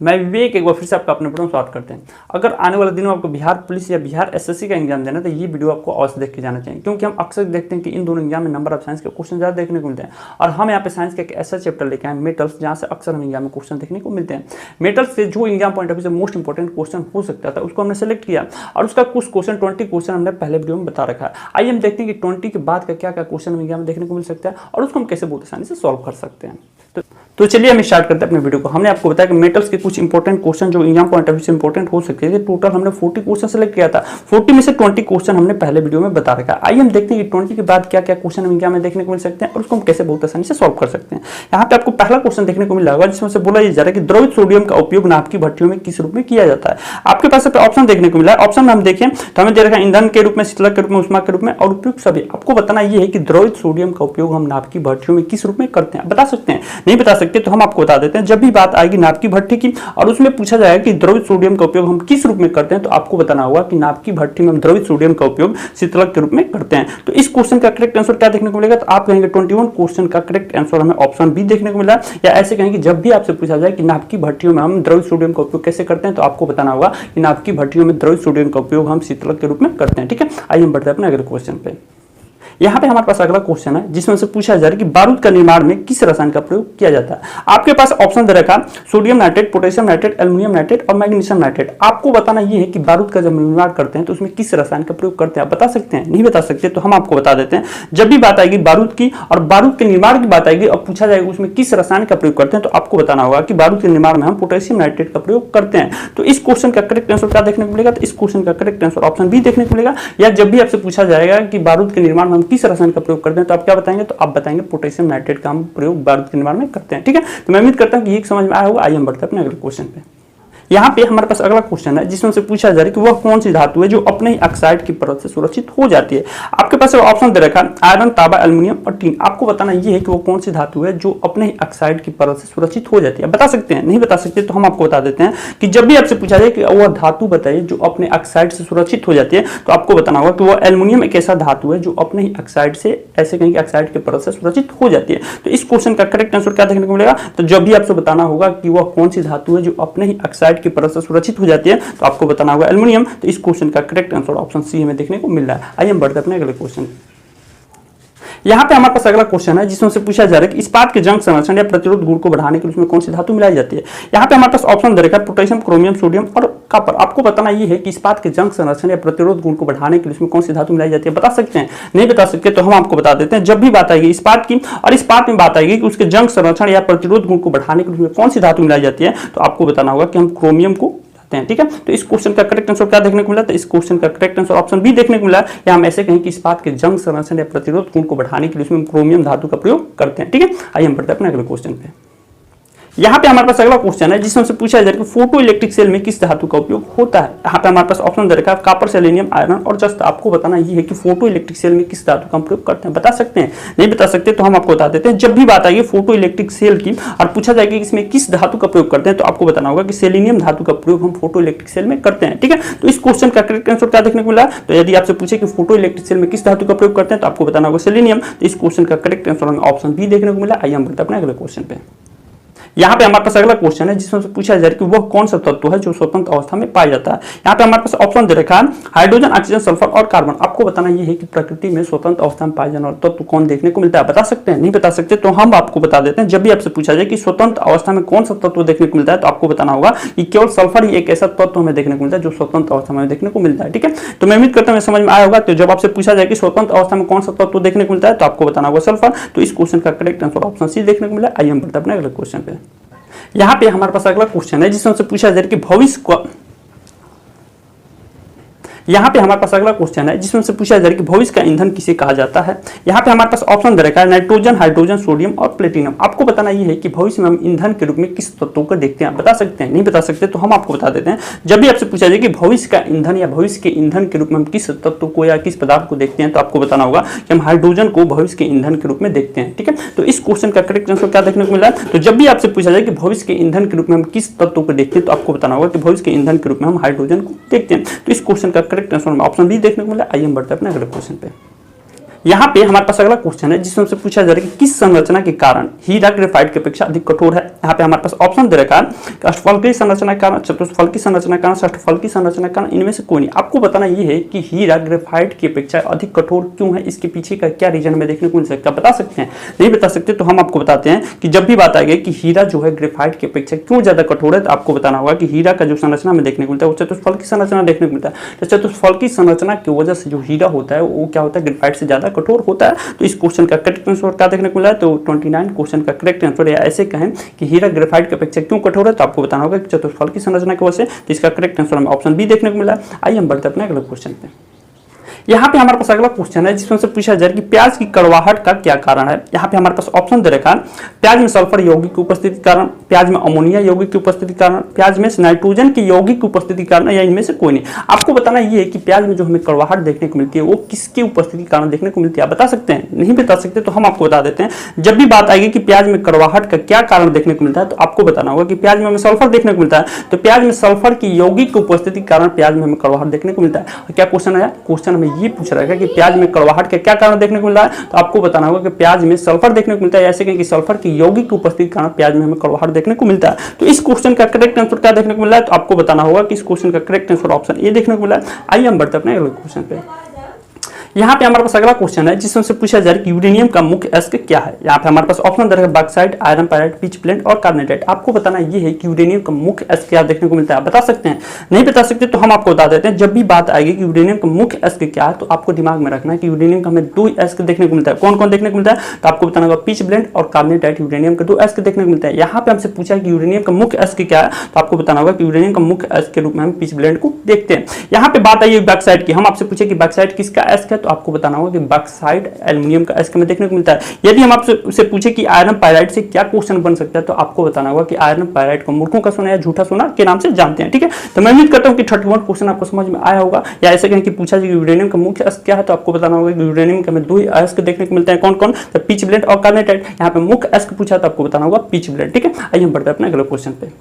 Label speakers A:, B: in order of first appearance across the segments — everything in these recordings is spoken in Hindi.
A: मैं विवेक एक बार फिर से आपका अपने वीडियो में स्वागत करते हैं। अगर आने वाले दिनों में आपको बिहार पुलिस या बिहार एसएससी का एग्जाम देना है तो ये वीडियो आपको अवश्य देख के जाना चाहिए, क्योंकि हम अक्सर देखते हैं कि इन दोनों एग्जाम में नंबर ऑफ साइंस के क्वेश्चन ज़्यादा देखने को मिलते हैं। और हम यहाँ पे साइंस का एक ऐसा चैप्टर लेके आए मेटल्स, जहाँ से अक्सर हम एग्जाम में क्वेश्चन देखने को मिलते हैं। मेटल्स से जो एग्जाम पॉइंट ऑफ व्यू से मोस्ट इंपॉर्टेंट क्वेश्चन हो सकता था उसको हमने सेलेक्ट किया और उसका कुछ क्वेश्चन 20 क्वेश्चन हमने पहले वीडियो में बता रखा है। आइए हम देखते हैं कि 20 के बाद का क्या क्या क्वेश्चन एग्जाम में देखने को मिल सकता है और उसको हम कैसे बहुत आसानी से सॉल्व कर सकते हैं। तो चलिए हम स्टार्ट करते हैं अपने वीडियो को। हमने आपको बताया कि मेटल्स के कुछ इंपॉर्टेंट क्वेश्चन जो एग्जाम पॉइंट ऑफ व्यू से इंपॉर्टेंट हो सकते हैं। टोटल हमने 40 क्वेश्चन सेलेक्ट किया था, 40 में से 20 क्वेश्चन हमने पहले वीडियो में बता रखा है। आइए हम देखते हैं कि 20 के बाद क्या क्या क्वेश्चन हम एग्जाम में देखने को मिल सकते हैं और उसको हम कैसे बहुत आसानी से सॉल्व कर सकते हैं। यहाँ पे आपको पहला क्वेश्चन देखने को मिला होगा जिसमें से बोला जा रहा है कि द्रवित सोडियम का उपयोग नाभ की भट्टियों में किस रूप में किया जाता है। आपके पास ऑप्शन देखने को मिला है। ऑप्शन में हम देखें तो हमें दे रखा है ईंधन के रूप में, शीतलक के रूप में, उष्मा के रूप में और उपयुक्त सभी। आपको बताना यह है कि द्रवित सोडियम का उपयोग हम नाभ की भट्टियों में किस रूप में करते हैं। बता सकते हैं? नहीं बता सकते तो हम आपको बता देते हैं। जब भी बात आएगी नाभ की भट्टी की और उसमें पूछा जाएगा कि द्रवित सोडियम का उपयोग हम किस रूप में करते हैं, तो आपको बताना होगा कि नाभ की भट्टी में हम द्रवित सोडियम का उपयोग शीतलक के रूप में करते हैं। तो इस क्वेश्चन का करेक्ट आंसर क्या देखने को मिलेगा? तो आप कहेंगे 21 क्वेश्चन का करेक्ट आंसर हमें ऑप्शन बी देखने को मिला। या ऐसे कहेंगे जब भी आपसे पूछा जाए कि नाभ की भट्टियों में हम द्रवित सोडियम का उपयोग कैसे करते हैं, तो आपको बताना होगा कि नाभ की भट्टियों में द्रवित सोडियम का उपयोग हम शीतलक के रूप में करते हैं। ठीक है, आइए हम बढ़ते हैं अपने अगले क्वेश्चन पे। यहाँ पे हमारे पास अगला क्वेश्चन है जिसमें से पूछा जा रहा है कि बारूद का निर्माण में किस रसायन का प्रयोग किया जाता है। आपके पास ऑप्शन दे रखा sodium nitrate, potassium nitrate, aluminium nitrate और मैग्नीशियम नाइट्रेट। आपको बताना ये है कि बारूद का जब निर्माण करते हैं तो उसमें किस रसायन का प्रयोग करते हैं। आप बता सकते हैं? नहीं बता सकते तो हम आपको बता देते हैं। जब भी बात आएगी बारूद की और बारूद के निर्माण की बात आएगी और पूछा जाएगा उसमें किस रसायन का प्रयोग करते हैं, तो आपको बताना होगा कि बारूद के निर्माण में हम पोटेशियम नाइट्रेट का प्रयोग करते हैं। तो इस क्वेश्चन का करेक्ट आंसर क्या देखने को मिलेगा? तो इस क्वेश्चन का करेक्ट आंसर ऑप्शन बी देखने को मिलेगा। या जब भी आपसे पूछा जाएगा कि बारूद के निर्माण में हम किस रसायन का प्रयोग करते हैं, तो आप क्या बताएंगे? तो आप बताएंगे पोटेशियम नाइट्रेट का हम प्रयोग बारूद के निर्माण में करते हैं। ठीक है, तो मैं उम्मीद करता हूं कि ये समझ में आया होगा। आइए हम बढ़ते हैं अपने अगले क्वेश्चन पे। यहाँ पे हमारे पास अगला क्वेश्चन है जिसमें से पूछा जा रहा है कि वह कौन सी धातु है जो अपने ही ऑक्साइड की परत से सुरक्षित हो जाती है। आपके पास ऑप्शन दे रखा है आयरन, तांबा, एल्युमिनियम और टीन। आपको बताना ये है कि वो कौन सी धातु है जो अपने ही ऑक्साइड की परत से सुरक्षित हो जाती है। बता सकते हैं? नहीं बता सकते तो हम आपको बता देते हैं कि जब भी आपसे पूछा जाए कि वह धातु बताइए जो अपने ऑक्साइड से सुरक्षित हो जाती है, तो आपको बताना होगा कि वह एल्युमिनियम एक ऐसा धातु है जो अपने ही ऑक्साइड से, ऐसे कहेंगे ऑक्साइड की परत से सुरक्षित हो जाती है। तो इस क्वेश्चन का करेक्ट आंसर क्या देखने को मिलेगा? तो जब भी आपसे बताना होगा कि वह कौन सी धातु है जो अपने ही ऑक्साइड की परत से सुरक्षित हो जाती है, तो आपको बताना होगा एल्युमिनियम। तो इस क्वेश्चन का करेक्ट आंसर ऑप्शन सी हमें देखने को मिल रहा है। आइए हम बढ़ते हैं अपने अगले क्वेश्चन। यहाँ पे हमारे पास अगला क्वेश्चन है जिसमें से पूछा जा रहा है कि इस्पात के जंग संरक्षण या प्रतिरोध गुण को बढ़ाने के लिए उसमें कौन सी धातु मिलाई जाती है। यहाँ पे हमारे पास ऑप्शन दे रखा है पोटेशियम, क्रोमियम, सोडियम और कॉपर। आपको बताना ये है कि इस्पात के जंग संरक्षण या प्रतिरोध गुण को बढ़ाने के लिए उसमें कौन सी धातु मिलाई जाती है। बता सकते हैं? नहीं बता सकते तो हम आपको बता देते हैं। जब भी बात आएगी इस्पात की और इस्पात में बात आएगी कि उसके जंग संरक्षण या प्रतिरोध गुण को बढ़ाने के लिए उसमें कौन सी धातु मिलाई जाती है, तो आपको बताना होगा कि हम क्रोमियम को। ठीक है, तो इस क्वेश्चन का करेक्ट आंसर क्या देखने को मिला? तो इस क्वेश्चन का करेक्ट आंसर ऑप्शन बी देखने को मिला। या हम ऐसे कहें कि इस्पात के जंग संरक्षण या प्रतिरोध गुण को बढ़ाने के लिए उसमें क्रोमियम धातु का प्रयोग करते हैं। ठीक है, आइए हम बढ़ते हैं अपने अगले क्वेश्चन पे। यहाँ पे हमारे पास अगला क्वेश्चन है जिसमें से पूछा जा रहा है कि फोटो इलेक्ट्रिक सेल में किस धातु का उपयोग होता है। यहाँ पे हमारे पास ऑप्शन दे रखा है कॉपर, सेलेनियम, आयरन और जस्त। आपको बताना ये है कि फोटो इलेक्ट्रिक सेल में किस धातु का प्रयोग करते हैं। बता सकते हैं? नहीं बता सकते तो हम आपको बता देते हैं। जब भी बात आएगी फोटो इलेक्ट्रिक सेल की और पूछा जाएगा कि इसमें किस धातु का प्रयोग करते हैं, तो आपको बताना होगा कि सेलेनियम धातु का प्रयोग हम फोटो इलेक्ट्रिक सेल में करते हैं। ठीक है, तो इस क्वेश्चन का करेक्ट आंसर क्या देखने को मिला? तो यदि आपसे पूछे कि फोटो इलेक्ट्रिक सेल में किस धातु का प्रयोग करते हैं, तो आपको बताना होगा सेलेनियम। तो इस क्वेश्चन का करेक्ट आंसर हमें ऑप्शन बी देखने को मिला। आइए हम बढ़ते हैं अपने अगले क्वेश्चन पे। यहाँ पे हमारे पास अगला क्वेश्चन है जिसमें से पूछा जा रहा है कि वह कौन सा तत्व है जो स्वतंत्र अवस्था में पाया जाता है। यहाँ पे हमारे पास ऑप्शन दे रखा है हाइड्रोजन, ऑक्सीजन, सल्फर और कार्बन। आपको बताना यह है कि प्रकृति में स्वतंत्र अवस्था में पाया जाने वाला तत्व कौन देखने को मिलता है। बता सकते हैं? नहीं बता सकते तो हम आपको बता देते हैं। जब भी आपसे पूछा जाए कि स्वतंत्र अवस्था में कौन सा तत्व देखने को मिलता है, तो आपको बताना होगा कि केवल सल्फर ही एक ऐसा तत्व हमें देखने को मिलता है जो स्वतंत्र अवस्था में देखने को मिलता है। ठीक है, तो मैं उम्मीद करता हूं समझ में आया होगा। तो जब आपसे पूछा जाए कि स्वतंत्र अवस्था में कौन सा तत्व देखने को मिलता है, तो आपको बताना होगा सल्फर। तो इस क्वेश्चन का करेक्ट आंसर ऑप्शन सी देखने को मिला। आइए हम बढ़ते हैं अपने अगले क्वेश्चन पे। यहाँ पे हमारे पास अगला क्वेश्चन है जिसमें से पूछा जा रहा है कि भविष्य को यहाँ पे हमारे पास अगला क्वेश्चन है जिसमें से पूछा जा रहा है कि भविष्य का ईंधन किसे कहा जाता है। यहाँ पे हमारे पास ऑप्शन दे रखा है नाइट्रोजन, हाइड्रोजन, सोडियम और प्लेटिनम। आपको बताना ये है कि भविष्य में हम ईंधन के रूप में किस तत्वों को देखते हैं। बता सकते हैं? नहीं बता सकते तो हम आपको बता देते हैं। जब भी आपसे पूछा जाए कि भविष्य का ईंधन या भविष्य के ईंधन के रूप में हम किस तत्व को या किस पदार्थ को देखते हैं, तो आपको बताना होगा कि हम हाइड्रोजन को भविष्य के ईंधन के रूप में देखते हैं। ठीक है, तो इस क्वेश्चन का करेक्ट आंसर क्या देखने को मिला है? तो जब भी आपसे पूछा जाए कि भविष्य के ईंधन के रूप में हम किस तत्व को देखते हैं, तो आपको बताना होगा कि भविष्य के ईंधन के रूप में हम हाइड्रोजन को देखते हैं। तो इस क्वेश्चन का करेक्ट आंसर ऑप्शन देखने को मिला। आइए हम बढ़ते हैं अपने अगले क्वेश्चन पे। यहाँ पे हमारे पास अगला क्वेश्चन है जिसमें से पूछा जा रहा है कि किस संरचना के कारण हीरा ग्रेफाइट की अपेक्षा अधिक कठोर है। यहाँ पे हमारे पास ऑप्शन दे रखा है कि अष्टफलकीय संरचना के कारण, चतुष्फलकीय संरचना के कारण, षष्ठफलकीय संरचना के कारण, इनमें से कोई नहीं। आपको बताना ये है कि हीरा ग्रेफाइट की अपेक्षा अधिक कठोर क्यों है, इसके पीछे का क्या रीजन हमें देखने को मिल सकता है, बता सकते हैं? नहीं बता सकते तो हम आपको बताते हैं कि जब भी बात आएगी कि हीरा जो है ग्रेफाइट की अपेक्षा क्यों ज्यादा कठोर है, तो आपको बताना होगा कि हीरा का जो संरचना में देखने को मिलता है वो चतुष्फलकीय संरचना देखने को मिलता है। तो चतुष्फलकीय संरचना की वजह से जो हीरा होता है वो क्या होता है, ग्रेफाइट से ज्यादा कठोर होता है। तो इस क्वेश्चन का करेक्ट आंसर क्या देखने को मिला है, तो 29 क्वेश्चन का करेक्ट आंसर, या ऐसे कहें कि हीरा ग्रेफाइट की अपेक्षा क्यों कठोर है, तो आपको बताना होगा कि चतुष्फलकीय संरचना की वजह से। तो इसका करेक्ट आंसर हमें ऑप्शन बी देखने को मिला है। आइए हम बढ़ते अपने अगले क्वेश्चन पे। यहाँ पे हमारे पास अगला क्वेश्चन है जिसमें से पूछा जाए कि प्याज की कड़वाहट का क्या कारण है। यहाँ पे हमारे पास ऑप्शन दे रखा है, प्याज में सल्फर यौगिक की उपस्थिति के कारण, प्याज में अमोनिया यौगिक की उपस्थिति के कारण, प्याज में नाइट्रोजन की यौगिक की उपस्थिति के कारण, या इनमें से कोई नहीं। आपको बताना ये है कि प्याज में जो हमें कड़वाहट देखने को मिलती है वो किसकी उपस्थिति के कारण देखने को मिलती है, आप बता सकते हैं? नहीं बता सकते तो हम आपको बता देते हैं। जब भी बात आएगी कि प्याज में कड़वाहट का क्या कारण देखने को मिलता है, तो आपको बताना होगा कि प्याज में हमें सल्फर देखने को मिलता है, तो प्याज में सल्फर की यौगिक की उपस्थिति के कारण प्याज में हमें कड़वाहट देखने को मिलता है। क्या क्वेश्चन है? क्वेश्चन हमें ये पूछ रहा है कि प्याज में कड़वाहट का क्या कारण देखने को मिल रहा है, तो आपको बताना होगा कि प्याज में सल्फर देखने को मिलता है, ऐसे कहें कि सल्फर की यौगिक की उपस्थिति के कारण प्याज में हमें कड़वाहट देखने को मिलता है। तो इस क्वेश्चन का करेक्ट आंसर क्या देखने को मिल रहा है, तो आपको बताना होगा कि इस क्वेश्चन का करेक्ट आंसर ऑप्शन ए देखने को मिला है। आइए हम बढ़ते अपने अगले क्वेश्चन पे। यहाँ पे हमारे पास अगला क्वेश्चन है जिसमें से पूछा जा रहा है कि यूरेनियम का मुख्य अयस्क क्या है। यहाँ पे हमारे पास ऑप्शन दे रखा है bauxite, iron pyrite, pitch blend और कार्बोनेट। आपको बताना ये है कि यूरेनियम का मुख्य अयस्क क्या देखने को मिलता है, बता सकते हैं? नहीं बता सकते तो हम आपको बता देते हैं। जब भी बात आएगी कि यूरेनियम का मुख्य अयस्क क्या है, तो आपको दिमाग में रखना है कि यूरेनियम का हमें दो अयस्क देखने को मिलता है। कौन कौन देखने को मिलता है, तो आपको बताना होगा पिच ब्लेंड और कार्बोनेट यूरेनियम का दो अयस्क देखने को मिलता है। यहाँ पे हमसे पूछा है कि यूरेनियम का मुख्य अयस्क क्या है, तो आपको बताना होगा कि यूरेनियम का मुख्य अयस्क के रूप में हम पिच ब्लेंड को देखते हैं। यहाँ पे बात आई बॉक्साइट की, हम आपसे पूछे कि बॉक्साइट किसका अयस्क है, तो आपको बताना होगा कि बॉक्साइट एल्युमिनियम का अयस्क में देखने को मिलता है। यदि हम आपसे पूछे कि आयरन पायराइट से क्या क्वेश्चन बन सकता है, तो आपको बताना होगा कि आयरन पायराइट को मूर्खों का सोना या झूठा सोना के नाम से जानते हैं। ठीक है, तो मैं उम्मीद करता हूं कि 31 क्वेश्चन आपको समझ में आया होगा। या ऐसे कहें कि पूछा जाए यूरेनियम का मुख्य अयस्क क्या है, तो आपको बताना होगा कि यूरेनियम के हमें दो ही अयस्क देखने को मिलते हैं। कौन कौन, तो पिच ब्लेंड और कार्बोनेट। यहाँ पे मुख्य अयस्क पूछा तो आपको बताना होगा पिच ब्लेंड। ठीक है, आइए हम बढ़ते हैं अपने अगले क्वेश्चन पे।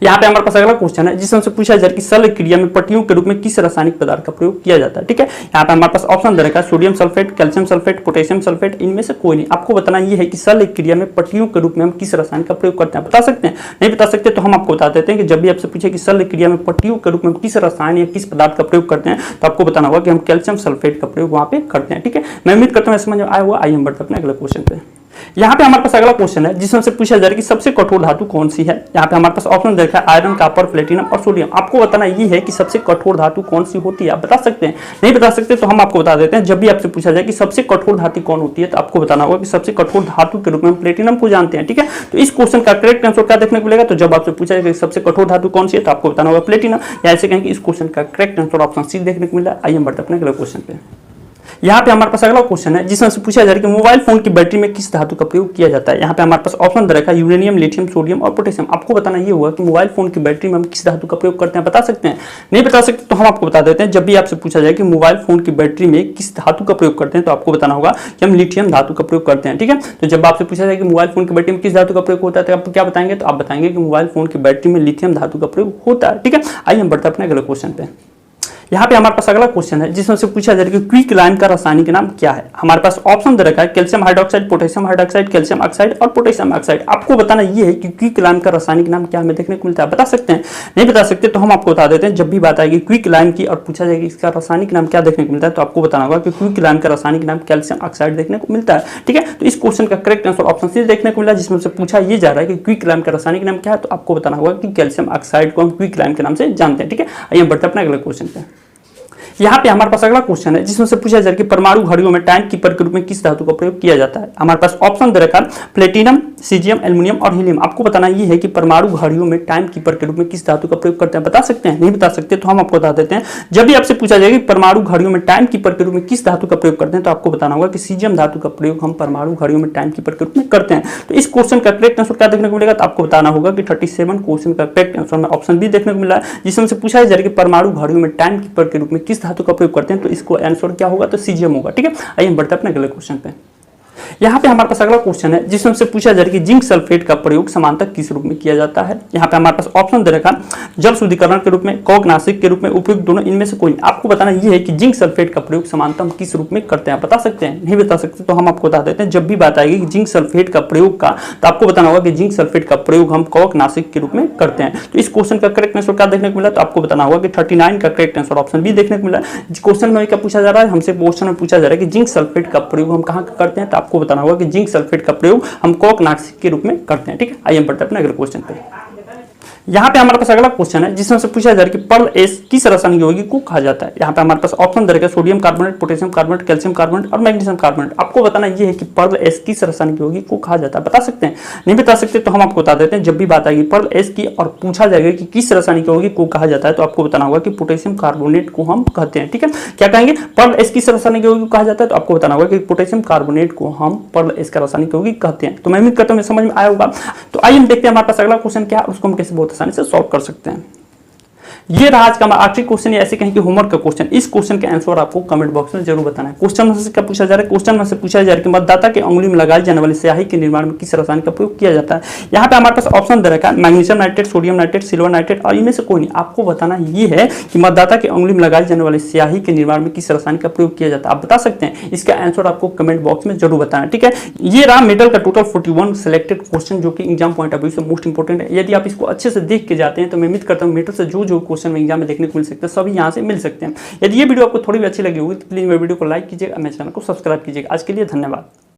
A: यहाँ पे हमारे पास अगला क्वेश्चन है जिसमें से पूछा जाए कि शल्य क्रिया में पट्टियों के रूप में किस रासायनिक पदार्थ का प्रयोग किया जाता है। ठीक है, यहाँ पे हमारे पास ऑप्शन दे रखा है sodium sulphate, calcium sulphate, potassium sulphate, इनमें से कोई नहीं। आपको बताना ये है कि शल्य क्रिया में पट्टियों के रूप में हम किस रासायनिक का प्रयोग करते हैं, बता सकते हैं? नहीं बता सकते तो हम आपको बता देते हैं कि जब भी आपसे पूछे कि शल्य क्रिया में पट्टियों के रूप में किस रसायन या किस पदार्थ का प्रयोग करते हैं, तो आपको बताना होगा कि हम कैल्शियम सल्फेट का प्रयोग वहां पे करते हैं। ठीक है, मैं उम्मीद करता हूँ समझ में आया हुआ। आइए हम बढ़ते अपने अगले क्वेश्चन पे। यहाँ पे हमारे पास अगला क्वेश्चन है जिसमें से पूछा जा रहा है कि सबसे कठोर धातु कौन सी है। यहाँ पे हमारे पास ऑप्शन देखा है आयरन, कॉपर, प्लेटिनम और सोडियम। आपको बताना ये है कि सबसे कठोर धातु कौन सी होती है, आप बता सकते हैं? नहीं बता सकते तो हम आपको बता देते हैं। जब भी आपसे पूछा जाए कि सबसे कठोर धातु कौन होती है, तो आपको बताना होगा कि सबसे कठोर धातु के रूप में हम प्लेटिनम को जानते हैं। ठीक है, तो इस क्वेश्चन का करेक्ट आंसर क्या देखने को मिलेगा, तो जब आपसे पूछा जाए कि सबसे कठोर धातु कौन सी है, तो आपको बताना होगा प्लेटिनम। या ऐसे कहें कि इस क्वेश्चन का करेक्ट आंसर ऑप्शन सी देखने को मिला। आइए हम बढ़ते अपने अगले क्वेश्चन पे। यहाँ पे हमारे पास अगला क्वेश्चन है जिसमें से पूछा जा रहा है कि मोबाइल फोन की बैटरी में किस धातु का प्रयोग किया जाता है। यहाँ पे हमारे पास ऑप्शन दे रखा है यूरेनियम, लिथियम, सोडियम और पोटेशियम। आपको बताना ये होगा कि मोबाइल फोन की बैटरी में हम किस धातु का प्रयोग करते हैं, बता सकते हैं? नहीं बता सकते तो हम आपको बता देते हैं। जब भी आपसे पूछा जाए कि मोबाइल फोन की बैटरी में किस धातु का प्रयोग करते हैं, तो आपको बताना होगा कि हम लिथियम धातु का प्रयोग करते हैं। ठीक है, तो जब आपसे पूछा जाए कि मोबाइल फोन की बैटरी में किस धातु का प्रयोग होता है, तो आप क्या बताएंगे, तो आप बताएंगे कि मोबाइल फोन की बैटरी में लिथियम धातु का प्रयोग होता है। ठीक है, आइए हम बढ़ते अपने अगले क्वेश्चन पे। यहाँ पे हमारे पास अगला क्वेश्चन है जिसमें से पूछा जा रहा है कि क्विक लाइम का रासायनिक नाम क्या है। हमारे पास ऑप्शन दे रखा है calcium hydroxide, potassium hydroxide, calcium oxide और पोटेशियम ऑक्साइड। आपको बताना ये है कि क्विक लाइम का रासायनिक नाम क्या हमें देखने को मिलता है, बता सकते हैं? नहीं बता सकते तो हम आपको बता देते हैं। जब भी बात आएगी क्विक लाइम की और पूछा जाएगा इसका रासायनिक नाम क्या देखने को मिलता है, तो आपको बताना होगा कि क्विक लाइम का रासायनिक नाम कैल्शियम ऑक्साइड देखने को मिलता है। ठीक है, तो इस क्वेश्चन का करेक्ट आंसर ऑप्शन सी देखने को मिला, जिसमें से पूछा ये जा रहा है कि क्विक लाइम का रासायनिक नाम क्या है, तो आपको बताना होगा कि कैल्शियम ऑक्साइड को हम क्विक लाइम के नाम से जानते हैं। ठीक है, आइए बढ़ते अपने अगले क्वेश्चन पे। यहाँ पे हमारे पास अगला क्वेश्चन है जिसमें से पूछा जा रहा है कि परमाणु घड़ियों में टाइम कीपर के रूप में किस धातु का प्रयोग किया जाता है। हमारे पास ऑप्शन दे रखा है प्लेटिनम, सीजियम, एल्युमिनियम और हीलियम। आपको बताना ये है कि परमाणु घड़ियों में टाइम कीपर के रूप में किस धातु का प्रयोग करते हैं, बता सकते हैं? नहीं बता सकते तो हम आपको बता देते हैं। जब भी आपसे पूछा जाएगा कि परमाणु घड़ियों में टाइम कीपर के रूप में किस धातु का प्रयोग करते हैं, तो आपको बताना होगा कि सीजियम धातु का प्रयोग हम परमाणु घड़ियों में टाइम कीपर के रूप में करते हैं। तो इस क्वेश्चन का करेक्ट आंसर क्या देखने को मिलेगा, तो आपको बताना होगा कि 37 क्वेश्चन का करेक्ट आंसर में ऑप्शन बी देखने को मिला है, जिसमें से पूछा जा रहा है कि परमाणु घड़ियों में टाइम कीपर के रूप में किस धातु का प्रयोग करते हैं, तो इसको आंसर क्या होगा, तो सीजियम होगा। ठीक है, आइए हम बढ़ते हैं अपने अगले क्वेश्चन पे। यहाँ पे हमारे पास अगला क्वेश्चन है जिसमें से पूछा जा रहा है कि जिंक सल्फेट का प्रयोग समानतः किस रूप में किया जाता है। यहाँ पे हमारे पास ऑप्शन दे रखा जल शुद्धिकरण के रूप में, कवकनाशक के रूप में, उपयुक्त दोनों, इनमें से कोई। आपको बताना ये है कि जिंक सल्फेट का प्रयोग समानतः हम किस रूप में करते हैं। बता सकते हैं? नहीं बता सकते तो हम आपको बता देते हैं। जब भी बात आएगी जिंक सल्फेट का प्रयोग का, तो आपको बताना होगा कि जिंक सल्फेट का प्रयोग हम कवकनाशक के रूप में करते हैं। तो इस क्वेश्चन का करेक्ट आंसर क्या देखने को मिला? तो आपको बताना होगा कि 39 का करेक्ट आंसर ऑप्शन बी देखने को मिला। क्वेश्चन में क्या पूछा जा रहा है? हमसे क्वेश्चन में पूछा जा रहा है कि जिंक सल्फेट का प्रयोग हम कहाँ करते हैं, तो आपको बताना होगा कि जिंक सल्फेट का प्रयोग हम कवकनाशक के रूप में करते हैं। ठीक है, आइए हम पढ़ते हैं अपने अगले क्वेश्चन पे। यहाँ पे हमारे पास अगला क्वेश्चन है जिसमें से पूछा जा रहा है कि पर्ल एस किस रासायनिक यौगिक को कहा जाता है। यहाँ पे हमारे पास ऑप्शन दे रखा है sodium carbonate, potassium carbonate, calcium carbonate और मैग्नीशियम कार्बोनेट। आपको बताना ये है कि पर्ल एस किस रासायनिक यौगिक को कहा जाता है। बता सकते हैं? नहीं बता सकते तो हम आपको बता देते हैं। जब भी बात आएगी पर्ल एस की और पूछा जाएगा कि किस रासायनिक यौगिक को कहा जाता है, तो आपको बताना होगा कि पोटेशियम कार्बोनेट को हम कहते हैं। ठीक है, क्या कहेंगे? पर्ल एस किस रासायनिक यौगिक को कहा जाता है, तो आपको बताना होगा कि पोटेशियम कार्बोनेट को हम पर्ल एस का रासायनिक यौगिक कहते हैं। तो मैं उम्मीद करता हूं समझ में आया होगा। तो आइए हम देखते हैं हमारे पास अगला क्वेश्चन क्या है, उसको हम कैसे बहुत आसानी से सॉल्व कर सकते हैं। ये रहा आज का हमारा आखिरी क्वेश्चन, ऐसे कहें कि होमवर्क का क्वेश्चन। इस क्वेश्चन के आंसर आपको कमेंट बॉक्स में जरूर बताना है। क्वेश्चन में से क्या पूछा जा रहा है? क्वेश्चन में से पूछा जा रहा है कि मतदाता के अंगुली में लगाई जाने वाली स्याही के निर्माण में किस रसायन का प्रयोग किया जाता है। यहाँ पे हमारे पास ऑप्शन दे रखा है magnesium nitrate, sodium nitrate, silver nitrate और इनमें से कोई नहीं। आपको बताना ये है कि मतदाता के अंगुली में लगाई जाने वाली स्याही के निर्माण में किस रसायन का प्रयोग किया जाता है। आप बता सकते हैं? इसका आंसर आपको कमेंट बॉक्स में जरूर बताना है। ठीक है, ये रहा मेडल का टोटल 41 सिलेक्टेड क्वेश्चन जो कि एग्जाम पॉइंट ऑफ व्यू से मोस्ट इंपोर्टेंट है। यदि आप इसको अच्छे से देख के जाते हैं तो मैं उम्मीद करता हूँ मेडल से जो क्वेश्चन में एग्जाम में देखने मिल सकते हैं सभी यहाँ से मिल सकते हैं। यदि ये वीडियो आपको थोड़ी भी अच्छी लगी होगी तो प्लीज मेरे वीडियो को लाइक कीजिएगा, मेरे चैनल को सब्सक्राइब कीजिएगा। आज के लिए धन्यवाद।